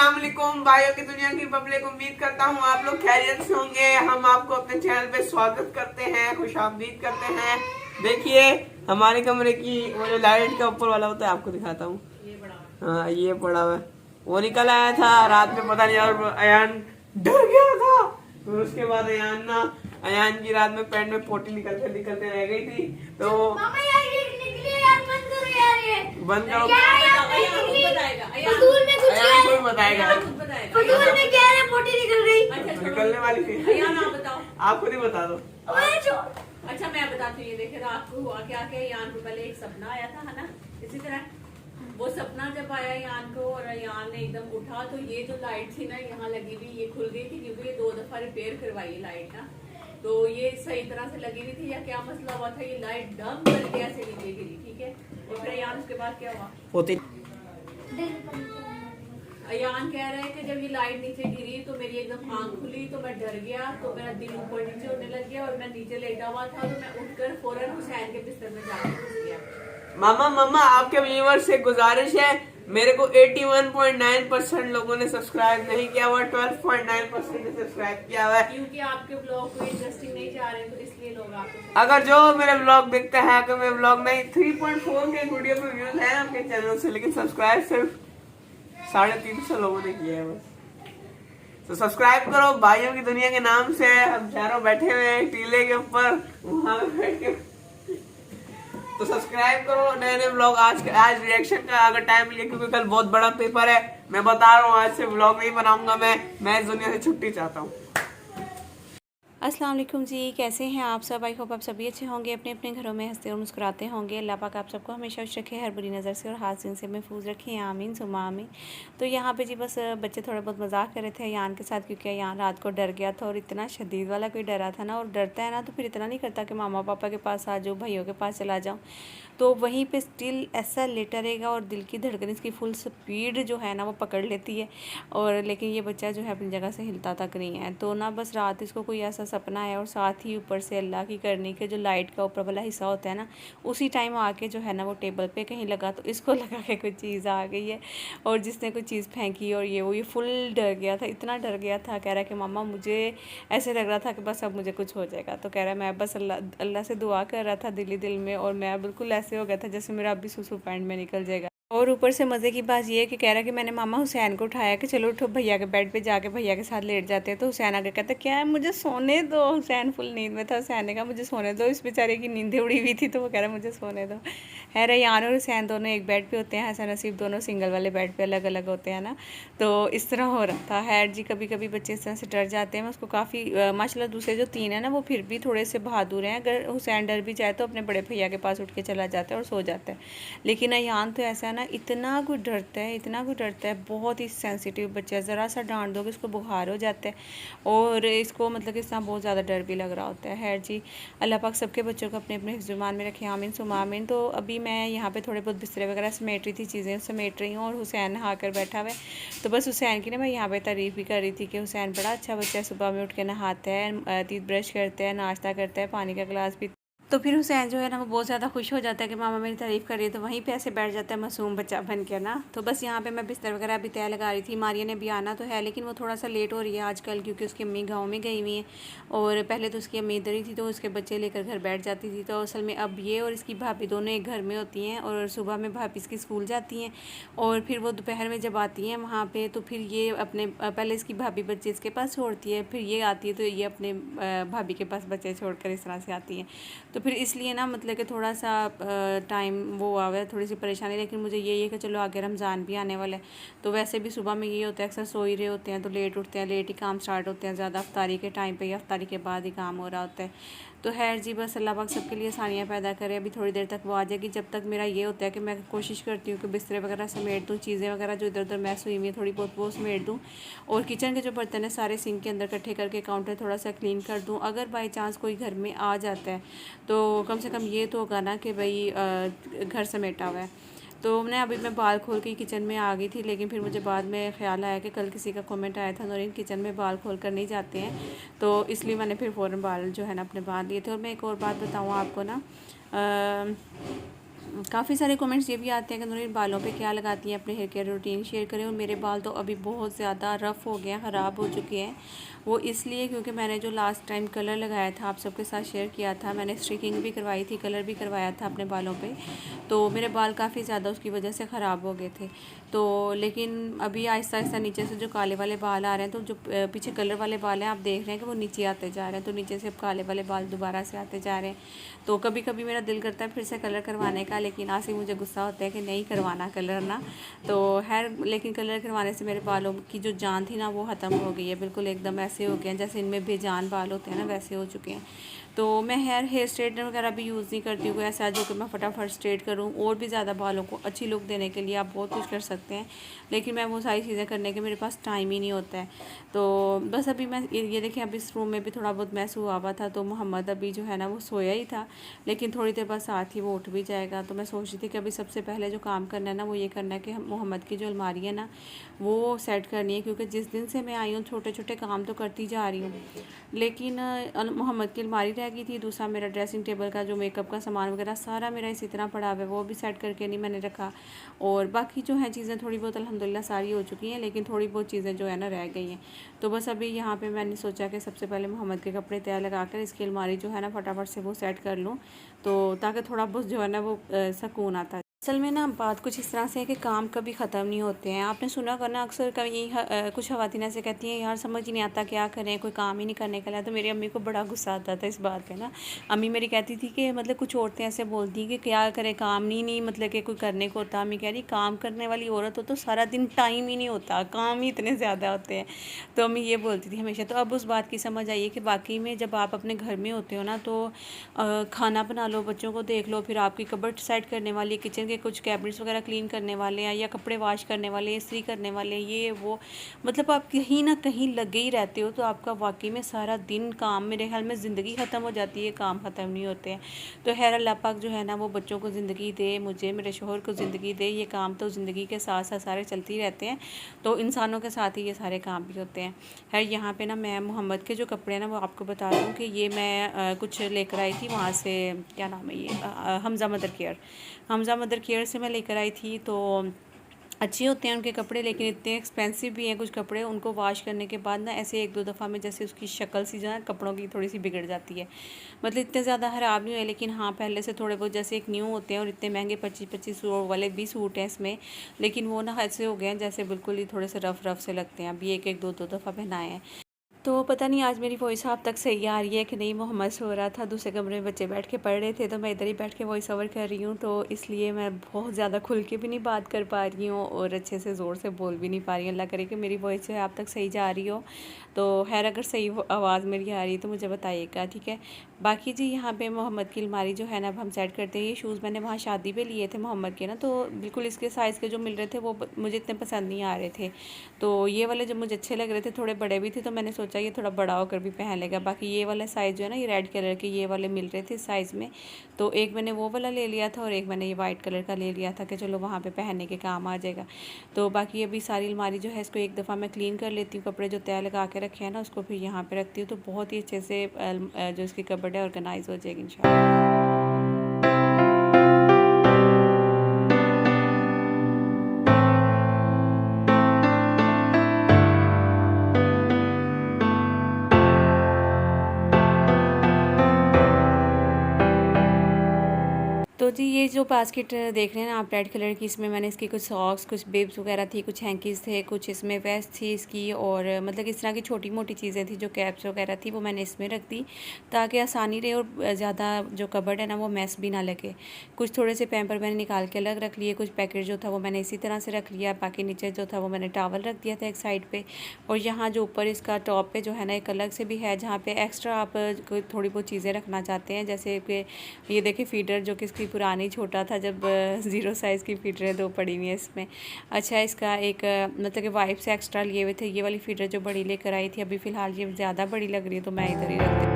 अस्सलाम वालेकुम भाइयों की दुनिया की पब्लिक, उम्मीद करता हूँ आप लोग खैरियत से होंगे। हम आपको अपने चैनल पे स्वागत करते हैं, खुशामदीद करते हैं। देखिए हमारे कमरे की वो जो लाइट का ऊपर वाला होता है, आपको दिखाता हूँ। हाँ ये पड़ा हुआ है, वो निकल आया था रात में, पता नहीं, और अयान डर गया था। फिर उसके बाद अयान की रात में पैंट में पोटी निकलते निकलते रह गई थी। तो बंद करो, कोई बताएगा पोटी निकल गई। निकलने वाली थी। आप खुद ही बता दो। अच्छा मैं बताती हूँ। ये देखे रात को हुआ क्या कि यान को पहले एक सपना आया था, है ना। इसी तरह वो सपना जब आया यान को और यान ने एकदम उठा, तो ये जो लाइट थी ना यहाँ लगी हुई, ये खुल गई थी क्योंकि ये 2 दफा रिपेयर करवाई लाइट ना। तो ये सही तरह से लगी हुई थी या क्या मसला हुआ था, ये लाइट डम करके ऐसे नीचे गिरी, ठीक है। और फिर यान उसके बाद क्या हुआ, अयान कह रहा है कि जब ये लाइट नीचे गिरी तो मेरी एकदम आंख खुली, तो मैं डर गया, तो मेरा दिल ऊपर नीचे होने लग गया और मैं नीचे लेटा हुआ था। तो मैं उठकर फौरन हुसैन के बिस्तर में जाकर घुस गया। मामा आपके व्यूअर्स से गुजारिश है, मेरे को 81.9% लोगों ने सब्सक्राइब नहीं किया हुआ, 12.9% ने सब्सक्राइब किया हुआ है। क्योंकि आपके ब्लॉग को इंटरेस्टिंग नहीं जा रहे, तो इसलिए लोग आपको। अगर जो मेरे ब्लॉग देखते हैं, अगर मेरे ब्लॉग नहीं 3.4 के वीडियो पे व्यूज है आपके चैनल से, लेकिन सब्सक्राइब सिर्फ 350 लोगों ने किया है बस। तो सब्सक्राइब करो भाइयों की दुनिया के नाम से। हम चारों बैठे हुए हैं टीले के ऊपर, वहां पे बैठ के। तो सब्सक्राइब करो। नए नए ब्लॉग आज रिएक्शन का अगर टाइम मिले, क्योंकि कल बहुत बड़ा पेपर है, मैं बता रहा हूँ, आज से ब्लॉग नहीं बनाऊंगा। मैं इस दुनिया से छुट्टी चाहता हूँ। अस्सलाम वालेकुम जी, कैसे हैं आप सब। आई होप आप सभी अच्छे होंगे, अपने अपने घरों में हंसते और मुस्कुराते होंगे। अल्लाह पाक आप सबको हमेशा खुश रखे, हर बुरी नज़र से और हादसे से महफूज रखें, आमीन सुमा आमीन। तो यहाँ पे जी बस बच्चे थोड़ा बहुत मजाक कर रहे थे यान के साथ, क्योंकि यान रात को डर गया था और इतना शदीद वाला कोई डरा था ना। और डरता है ना तो फिर इतना नहीं करता कि मामा पापा के पास आ जाओ, भाइयों के पास चला जाऊँ, तो वहीं पे स्टिल ऐसा लेटा रहेगा और दिल की धड़कन इसकी फुल स्पीड जो है ना वो पकड़ लेती है। और लेकिन ये बच्चा जो है अपनी जगह से हिलता तक नहीं है। तो ना बस रात इसको कोई ऐसा सपना है, और साथ ही ऊपर से अल्लाह की करनी के जो लाइट का ऊपर वाला हिस्सा होता है ना, उसी टाइम आके जो है ना वो टेबल पे कहीं लगा, तो इसको लगा के कोई चीज़ आ गई है और जिसने कोई चीज़ फेंकी, और ये फुल डर गया था, इतना डर गया था। कह रहा है कि मामा मुझे ऐसे लग रहा था कि बस अब मुझे कुछ हो जाएगा। तो कह रहा है मैं बस अल्लाह से दुआ कर रहा था दिल ही दिल में, और मैं बिल्कुल ऐसे हो गया था जैसे मेरा अभी सुसु पैंट में निकल जाएगा। और ऊपर से मज़े की बात ये है कि कह रहा है कि मैंने मामा हुसैन को उठाया कि चलो उठो भैया के बेड पे जाके भैया के साथ लेट जाते हैं। तो हुसैन आगे कहता क्या है, मुझे सोने दो। हुसैन फुल नींद में था, हुसैन ने कहा मुझे सोने दो, इस बेचारे की नींदें उड़ी हुई थी, तो वो कह रहा है मुझे सोने दो। है रैयान और हुसैन दोनों एक बेड पे होते हैं, हसन नसीब दोनों सिंगल वाले बेड पे अलग अलग होते हैं ना। तो इस तरह हो रहा था। है जी, कभी कभी बच्चे इस तरह से डर जाते हैं। मैं उसको काफ़ी माशाल्लाह दूसरे जो 3 है ना वो फिर भी थोड़े से बहादुर हैं। अगर हुसैन डर भी जाए तो अपने बड़े भैया के पास उठ के चला जाता है और सो जाता है। लेकिन अयान तो ऐसा है ना, इतना कुछ डरता है, इतना कुछ डरता है, बहुत ही सेंसिटिव बच्चा है। ज़रा सा डांट दोगे इसको बुखार हो जाता है, और इसको मतलब कि इस तरह बहुत ज़्यादा डर भी लग रहा होता है। खैर जी, अल्लाह पाक सबके बच्चों को अपने अपने हिफ्ज़-ए-ईमान में रखे, आमीन सुमा आमीन। तो अभी मैं यहाँ पे थोड़े बहुत बिस्तरे वगैरह समेट रही थी, चीज़ें समेट रही हूँ, और हुसैन नहा कर बैठा हुआ है। तो बस हुसैन की ना मैं यहाँ पे तारीफ़ भी कर रही थी कि हुसैन बड़ा अच्छा बच्चा है, सुबह में उठ के नहाता है, टीथ ब्रश करता है, नाश्ता करता है, पानी का गिलास भी। तो फिर हुसैन जो है ना वो बहुत ज़्यादा खुश हो जाता है कि मामा मेरी तारीफ़ कर रही है, तो वहीं पे ऐसे बैठ जाता है मासूम बच्चा बन के ना। तो बस यहाँ पे मैं बिस्तर वगैरह अभी तय लगा रही थी। मारिया ने भी आना तो है, लेकिन वो थोड़ा सा लेट हो रही है आजकल, क्योंकि उसकी अम्मी गाँव में गई हुई हैं, और पहले तो उसकी अम्मी इधर ही थी, तो उसके बच्चे लेकर घर बैठ जाती थी। तो असल में अब ये और इसकी भाभी दोनों एक घर में होती हैं, और सुबह में भाभी इसकी स्कूल जाती हैं, और फिर वो दोपहर में जब आती हैं वहाँ पर, तो फिर ये अपने पहले इसकी भाभी बच्चे इसके पास छोड़ती है, फिर ये आती है तो ये अपने भाभी के पास बच्चे छोड़कर इस तरह से आती हैं। तो फिर इसलिए ना मतलब कि थोड़ा सा टाइम वो आ गया, थोड़ी सी परेशानी। लेकिन मुझे ये है कि चलो आगे रमज़ान भी आने वाला है, तो वैसे भी सुबह में ये होता है अक्सर सो ही रहे होते हैं, तो लेट उठते हैं, लेट ही काम स्टार्ट होते हैं, ज़्यादा अफ्तारी के टाइम पे या अफ्तारी के बाद ही काम हो रहा होता है। तो खैर जी, बस अल्लाह पाक सबके लिए आसानियाँ पैदा करे। अभी थोड़ी देर तक वो आ जाएगी। जब तक मेरा ये होता है कि मैं कोशिश करती हूँ कि बिस्तरे वगैरह समेट दूँ, चीज़ें वगैरह जो इधर उधर मैस हुई हुई है थोड़ी बहुत वो समेट दूँ, और किचन के जो बर्तन है सारे सिंक के अंदर इकट्ठे करके काउंटर थोड़ा सा क्लीन कर दूँ। अगर बाई चांस कोई घर में आ जाता है तो कम से कम ये तो होगा ना कि भाई घर समेटा हुआ है। तो मैं बाल खोल के किचन में आ गई थी, लेकिन फिर मुझे बाद में ख्याल आया कि कल किसी का कमेंट आया था नौरीन किचन में बाल खोल कर नहीं जाते हैं, तो इसलिए मैंने फिर फ़ौरन बाल जो है ना अपने बांध लिए थे। और मैं एक और बात बताऊँ आपको ना, काफ़ी सारे कमेंट्स ये भी आते हैं कि नूरीन बालों पे क्या लगाती हैं, अपने हेयर केयर रूटीन शेयर करें। और मेरे बाल तो अभी बहुत ज़्यादा रफ़ हो गए हैं, ख़राब हो चुके हैं। वो इसलिए क्योंकि मैंने जो लास्ट टाइम कलर लगाया था, आप सबके साथ शेयर किया था, मैंने स्ट्रिकिंग भी करवाई थी, कलर भी करवाया था अपने बालों पे, तो मेरे बाल काफ़ी ज़्यादा उसकी वजह से ख़राब हो गए थे। तो लेकिन अभी आहिस्ता आहिस्ता नीचे से जो काले वाले बाल आ रहे हैं, तो जो पीछे कलर वाले बाल हैं आप देख रहे हैं कि वो नीचे आते जा रहे हैं, तो नीचे से अब काले वाले बाल दोबारा से आते जा रहे हैं। तो कभी कभी मेरा दिल करता है फिर से कलर करवाने का, लेकिन आज ही मुझे गुस्सा होता है कि नहीं करवाना कलर ना। तो लेकिन कलर करवाने से मेरे बालों की जो जान थी ना वो ख़त्म हो गई है, बिल्कुल एकदम ऐसे हो गए हैं जैसे इनमें बेजान बाल होते हैं ना, वैसे हो चुके हैं। तो मैं हेयर स्ट्रेटनर वगैरह भी यूज़ नहीं करती हूँ ऐसा जो कि मैं फटाफट स्ट्रेट करूँ। और भी ज़्यादा बालों को अच्छी लुक देने के लिए आप बहुत कुछ कर सकते हैं, लेकिन मैं वो सारी चीज़ें करने के मेरे पास टाइम ही नहीं होता है। तो बस अभी मैं ये देखें, अभी इस रूम में भी थोड़ा बहुत मैस हुआ हुआ था, तो मोहम्मद अभी जो है ना वो सोया ही था, लेकिन थोड़ी देर बाद साथ ही वो उठ भी जाएगा। तो मैं सोच रही थी कि अभी सबसे पहले जो काम करना है ना वो ये करना है कि मोहम्मद की जो अलमारी है ना वो सेट करनी है, क्योंकि जिस दिन से मैं आई हूँ छोटे छोटे काम तो करती जा रही हूँ, लेकिन मोहम्मद की अलमारी रह गई थी। दूसरा मेरा ड्रेसिंग टेबल का जो मेकअप का सामान वगैरह सारा मेरा इसी तरह पड़ा हुआ है, वो भी सेट करके नहीं मैंने रखा। और बाकी जो है चीज़ें थोड़ी बहुत अल्हम्दुलिल्लाह सारी हो चुकी हैं, लेकिन थोड़ी बहुत चीज़ें जो है ना रह गई हैं। तो बस अभी यहाँ पे मैंने सोचा कि सबसे पहले मोहम्मद के कपड़े तय लगाकर इसकी अलमारी जो है ना फटाफट से वो सेट कर लूँ, तो ताकि थोड़ा बहुत जो है ना वो सुकून आता है। असल में ना बात कुछ इस तरह से है कि काम कभी ख़त्म नहीं होते हैं। आपने सुना करना अक्सर कभी कुछ ख़वातीन ऐसे कहती हैं यार समझ ही नहीं आता क्या करें, कोई काम ही नहीं करने का। तो मेरी अम्मी को बड़ा गुस्सा आता था इस बात पे ना। अम्मी मेरी कहती थी कि मतलब कुछ औरतें ऐसे बोलती हैं कि क्या करें, काम नहीं मतलब कि कोई करने को होता। अम्मी कह रही काम करने वाली औरत हो तो सारा दिन टाइम ही नहीं होता, काम ही इतने ज़्यादा होते हैं। तो अम्मी ये बोलती थी हमेशा। तो अब उस बात की समझ आई है कि वाकई में जब आप अपने घर में होते हो ना तो खाना बना लो, बच्चों को देख लो, फिर आपकी कबर्ड सेट करने वाली, किचन के कुछ कैबिनेट्स वगैरह क्लीन करने वाले हैं, या कपड़े वॉश करने वाले, इस्त्री करने वाले, ये वो, मतलब आप कहीं ना कहीं लगे ही रहते हो। तो आपका वाकई में सारा दिन काम, मेरे ख्याल में ज़िंदगी ख़त्म हो जाती है, काम ख़त्म नहीं होते हैं। तो खैर अल्लाह पाक जो है ना वो बच्चों को ज़िंदगी दे, मुझे मेरे शोहर को ज़िंदगी दे। ये काम तो ज़िंदगी के साथ साथ सारे चलते ही रहते हैं, तो इंसानों के साथ ही ये सारे काम भी होते हैं। खैर यहाँ पे ना मैं मोहम्मद के जो कपड़े हैं ना वो आपको बता दूँ कि ये मैं कुछ लेकर आई थी वहाँ से, क्या नाम है ये, हमज़ा मदर केयर से मैं लेकर आई थी। तो अच्छे होते हैं उनके कपड़े, लेकिन इतने एक्सपेंसिव भी हैं कुछ कपड़े। उनको वॉश करने के बाद ना ऐसे एक दो दफ़ा में जैसे उसकी शक्ल सी जो है कपड़ों की थोड़ी सी बिगड़ जाती है। मतलब इतने ज़्यादा ख़राब नहीं हुए, लेकिन हाँ पहले से थोड़े बहुत जैसे एक न्यू होते हैं। और इतने महंगे 25-25 वाले भी सूट हैं इसमें, लेकिन वो ना ऐसे हो गए हैं जैसे बिल्कुल ही थोड़े से रफ़ से लगते हैं। अभी एक दो दफ़ा पहनाए हैं। तो पता नहीं आज मेरी वॉइस आप तक सही आ रही है कि नहीं। मोहम्मद सो रहा था, दूसरे कमरे में बच्चे बैठ के पढ़ रहे थे, तो मैं इधर ही बैठ के वॉइस ओवर कर रही हूँ। तो इसलिए मैं बहुत ज़्यादा खुल के भी नहीं बात कर पा रही हूँ और अच्छे से ज़ोर से बोल भी नहीं पा रही हूँ। अल्लाह करे कि मेरी वॉइस जो है आप तक सही जा रही हो। तो खैर अगर सही आवाज़ मेरी आ रही है तो मुझे बताइएगा, ठीक है। बाकी जी यहाँ पे मोहम्मद की अलमारी जो है ना अब हम सेट करते हैं। ये शूज़ मैंने वहाँ शादी पे लिए थे मोहम्मद के ना, तो बिल्कुल इसके साइज़ के जो मिल रहे थे वो मुझे इतने पसंद नहीं आ रहे थे। तो ये वाले जो मुझे अच्छे लग रहे थे, थोड़े बड़े भी थे, तो मैंने सोचा ये थोड़ा बड़ा होकर भी पहन लेगा। बाकी ये वाला साइज़ जो है ना ये रेड कलर के ये वाले मिल रहे थे साइज़ में, तो एक मैंने वो वाला ले लिया था और एक मैंने ये वाइट कलर का ले लिया था कि चलो वहाँ पे पहनने के काम आ जाएगा। तो बाकी अभी सारी अलमारी जो है इसको एक दफ़ा मैं क्लीन कर लेती हूँ। कपड़े जो तय लगा के रखे हैं ना उसको फिर यहाँ पे रखती हूँ, तो बहुत ही अच्छे से जो इसकी कबर्ड है ऑर्गेनाइज़ हो जाएगी इंशाल्लाह। तो जी ये जो बास्केट देख रहे हैं ना आप रेड कलर की, इसमें मैंने इसकी कुछ सॉक्स, कुछ बिब्स वगैरह थी, कुछ हैंकीज़ थे, कुछ इसमें वेस्ट थी इसकी, और मतलब इस तरह की छोटी मोटी चीज़ें थी जो कैप्स वगैरह थी वो मैंने इसमें रख दी ताकि आसानी रहे और ज़्यादा जो कबर्ड है ना वो मैस भी ना लगे। कुछ थोड़े से पैम्पर मैंने निकाल के अलग रख लिए, कुछ पैकेट जो था वो मैंने इसी तरह से रख लिया। बाकी नीचे जो था वो मैंने टॉवल रख दिया था एक साइड पर, और यहाँ जो ऊपर इसका टॉप पे जो है ना एक अलग से भी है जहाँ पर एक्स्ट्रा आप थोड़ी बहुत चीज़ें रखना चाहते हैं। जैसे कि ये देखिए फीडर जो कि इसकी पुरानी छोटा था, जब 0 साइज़ की फीडरें 2 पड़ी हुई हैं इसमें। अच्छा इसका एक मतलब कि वाइप से एक्स्ट्रा लिए हुए थे, ये वाली फीडर जो बड़ी लेकर आई थी। अभी फ़िलहाल ये ज़्यादा बड़ी लग रही है तो मैं इधर ही रख दी।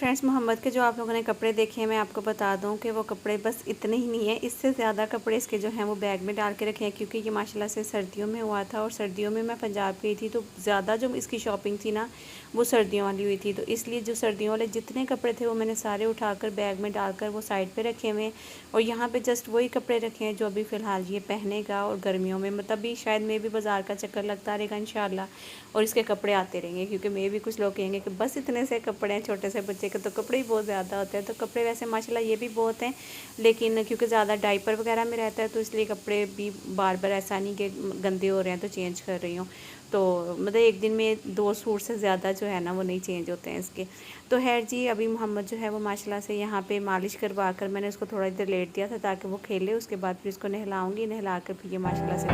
फ्रेंड्स, मोहम्मद के जो आप लोगों ने कपड़े देखे हैं, मैं आपको बता दूं कि वो कपड़े बस इतने ही नहीं है, इससे ज़्यादा कपड़े इसके जो हैं वो बैग में डाल के रखे हैं, क्योंकि ये माशाल्लाह से सर्दियों में हुआ था और सर्दियों में मैं पंजाब गई थी, तो ज़्यादा जो इसकी शॉपिंग थी ना वो सर्दियों वाली हुई थी। तो इसलिए जो सर्दियों वाले जितने कपड़े थे वो मैंने सारे उठाकर बैग में डालकर वो साइड पर रखे हुए हैं, और यहाँ पर जस्ट वही कपड़े रखे हैं जो अभी फ़िलहाल ये पहनेगा, और गर्मियों में मतलब भी शायद मैं भी बाज़ार का चक्कर लगता रहेगा इंशाल्लाह, और इसके कपड़े आते रहेंगे, क्योंकि मैं भी कुछ लोग कहेंगे कि बस इतने से कपड़े हैं, छोटे से बच्चे के तो कपड़े ही बहुत ज़्यादा होते हैं। तो कपड़े वैसे माशाल्लाह ये भी बहुत हैं, लेकिन क्योंकि ज़्यादा डाइपर वगैरह में रहता है तो इसलिए कपड़े भी बार बार ऐसा नहीं कि गंदे हो रहे हैं तो चेंज कर रही हूँ। तो मतलब एक दिन में 2 सूट से ज़्यादा जो है ना वो नहीं चेंज होते हैं इसके। तो खैर जी, अभी मोहम्मद जो है वो माशाल्लाह से यहाँ पे मालिश करवा कर मैंने उसको थोड़ा देर लेट दिया था ताकि वो खेले, उसके बाद फिर इसको नहलाऊँगी, नहला कर फिर ये माशाल्लाह से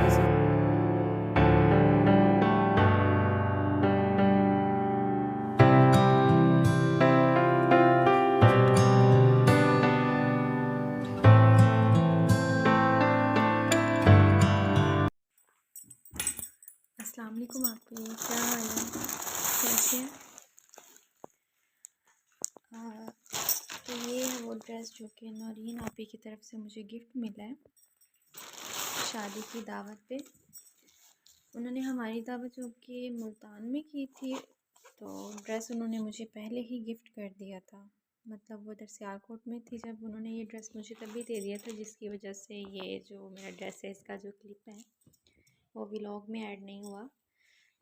अस्सलाम वालेकुम। आपके क्या हाल है, कैसे हैं? तो ये है वो ड्रेस जो कि नौरीन आपी की तरफ से मुझे गिफ्ट मिला है शादी की दावत पे। उन्होंने हमारी दावत जो कि मुल्तान में की थी, तो ड्रेस उन्होंने मुझे पहले ही गिफ्ट कर दिया था। मतलब वो इधर सियालकोट में थी जब उन्होंने ये ड्रेस मुझे तभी दे दिया था, जिसकी वजह से ये जो मेरा ड्रेस है इसका जो क्लिप है वो व्लॉग में ऐड नहीं हुआ।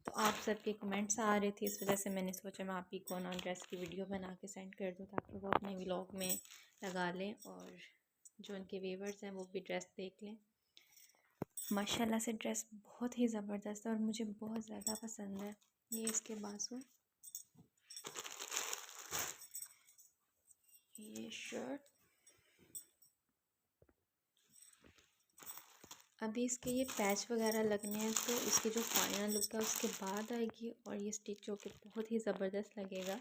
तो आप सबके कमेंट्स आ रहे थे, इस वजह से मैंने सोचा मैं आप ही को ना ड्रेस की वीडियो बना के सेंड कर दूँ ताकि वो अपने व्लॉग में लगा लें और जो उनके व्यूअर्स हैं वो भी ड्रेस देख लें। माशाल्लाह से ड्रेस बहुत ही ज़बरदस्त है और मुझे बहुत ज़्यादा पसंद है। ये इसके बाजू, ये शर्ट, अभी इसके ये पैच वगैरह लगने हैं तो इसकी जो फाइनल लुक है उसके बाद आएगी, और ये स्टिच होकर बहुत ही ज़बरदस्त लगेगा।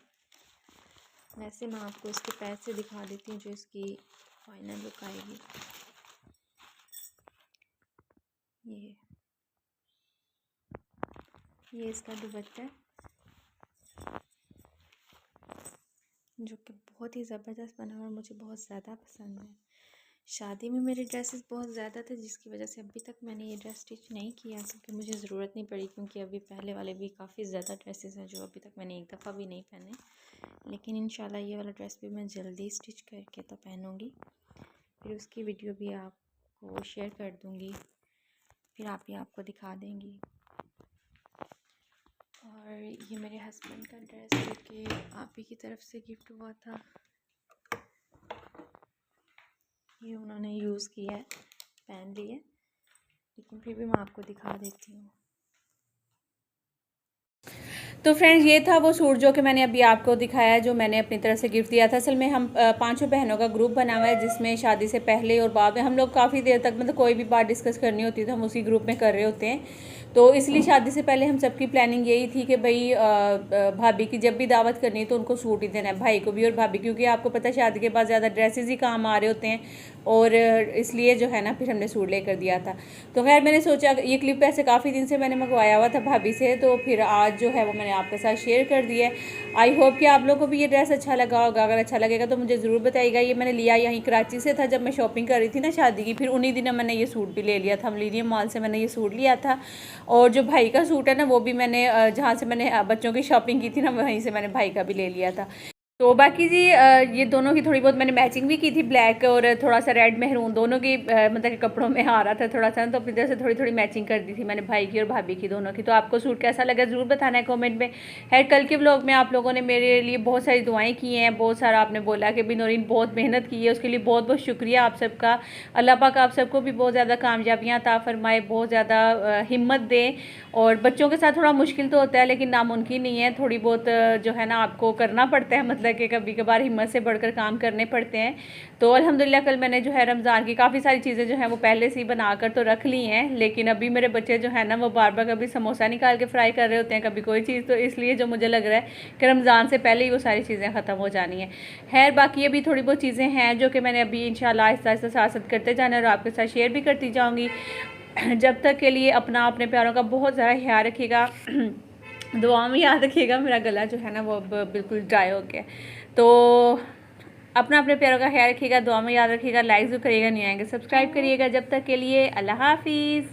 वैसे मैं आपको इसके पैच से दिखा देती हूँ जो इसकी फाइनल लुक आएगी। ये इसका दुपट्टा है जो कि बहुत ही ज़बरदस्त बना और मुझे बहुत ज़्यादा पसंद है। शादी में मेरे ड्रेसेस बहुत ज़्यादा थे, जिसकी वजह से अभी तक मैंने ये ड्रेस स्टिच नहीं किया क्योंकि मुझे ज़रूरत नहीं पड़ी, क्योंकि अभी पहले वाले भी काफ़ी ज़्यादा ड्रेसेस हैं जो अभी तक मैंने एक दफ़ा भी नहीं पहने। लेकिन इंशाल्लाह ये वाला ड्रेस भी मैं जल्दी स्टिच करके तो पहनूँगी, फिर उसकी वीडियो भी आपको शेयर कर दूँगी, फिर आप ही आपको दिखा देंगी। और ये मेरे हस्बैंड का ड्रेस जो कि आप ही की तरफ से गिफ्ट हुआ था, ये उन्होंने यूज़ किया है, पहन लिया, लेकिन फिर भी मैं आपको दिखा देती हूँ। तो फ्रेंड्स, ये था वो सूट जो कि मैंने अभी आपको दिखाया, जो मैंने अपनी तरफ से गिफ्ट दिया था। असल में हम 5 बहनों का ग्रुप बना हुआ है, जिसमें शादी से पहले और बाद में हम लोग काफ़ी देर तक मतलब कोई भी बात डिस्कस करनी होती है तो हम उसी ग्रुप में कर रहे होते हैं। तो इसलिए शादी से पहले हम सबकी प्लानिंग यही थी कि भाई भाभी की जब भी दावत करनी है तो उनको सूट ही देना है, भाई को भी और भाभी, क्योंकि आपको पता है शादी के बाद ज़्यादा ड्रेसेस ही काम आ रहे होते हैं, और इसलिए जो है ना फिर हमने सूट लेकर दिया था। तो खैर मैंने सोचा ये क्लिप ऐसे काफ़ी दिन से मैंने मंगवाया हुआ था भाभी से, तो फिर आज जो है वो मैंने आपके साथ शेयर कर दिया है। आई होप कि आप लोगों को भी ये ड्रेस अच्छा लगा होगा। अगर अच्छा लगेगा तो मुझे ज़रूर बताइएगा। ये मैंने लिया यहीं कराची से था जब मैं शॉपिंग कर रही थी ना शादी की, फिर उन्हीं दिनों मैंने ये सूट भी ले लिया था, मिलेनियम मॉल से मैंने ये सूट लिया था। और जो भाई का सूट है ना वो भी मैंने जहाँ से मैंने बच्चों की शॉपिंग की थी ना वहीं से मैंने भाई का भी ले लिया था। तो बाकी जी ये दोनों की थोड़ी बहुत मैंने मैचिंग भी की थी, ब्लैक और थोड़ा सा रेड मेहरून दोनों की मतलब कि कपड़ों में आ रहा था थोड़ा सा, तो फिर से थोड़ी थोड़ी मैचिंग कर दी थी मैंने भाई की और भाभी की दोनों की। तो आपको सूट कैसा लगा ज़रूर बताना है कमेंट में। खैर कल के व्लॉग में आप लोगों ने मेरे लिए बहुत सारी दुआएं की हैं, बहुत सारा आपने बोला कि भी नौरीन बहुत मेहनत की है, उसके लिए बहुत बहुत शुक्रिया आप सबका। अल्लाह पाक आप सबको भी बहुत ज़्यादा कामयाबियाँ अता फरमाए, बहुत ज़्यादा हिम्मत दें। और बच्चों के साथ थोड़ा मुश्किल तो होता है लेकिन नामुमकिन नहीं है, थोड़ी बहुत जो है ना आपको करना पड़ता है, मतलब कि कभी कभार हिम्मत से बढ़कर काम करने पड़ते हैं। तो अल्हम्दुलिल्लाह कल मैंने जो है रमज़ान की काफ़ी सारी चीज़ें जो हैं वो पहले से ही बनाकर तो रख ली हैं, लेकिन अभी मेरे बच्चे जो है ना वो बार बार कभी समोसा निकाल के फ्राई कर रहे होते हैं, कभी कोई चीज़, तो इसलिए जो मुझे लग रहा है कि रमज़ान से पहले ही वो सारी चीज़ें ख़त्म हो जानी हैं। खैर बाकी अभी थोड़ी बहुत चीज़ें हैं जो कि मैंने अभी इंशाल्लाह आहिस्ता आहिस्ता साथ करते जाना और आपके साथ शेयर भी करती जाऊँगी। जब तक के लिए अपना अपने प्यारों का बहुत ज़्यादा ख्याल रखिएगा। दुआ में याद रखिएगा, मेरा गला जो है ना वो अब बिल्कुल ड्राई हो गया। तो अपना अपने प्यारों का ख्याल रखिएगा, दुआ में याद रखिएगा, लाइक जो करिएगा, नहीं आएंगे सब्सक्राइब करिएगा। जब तक के लिए अल्लाह हाफिज़।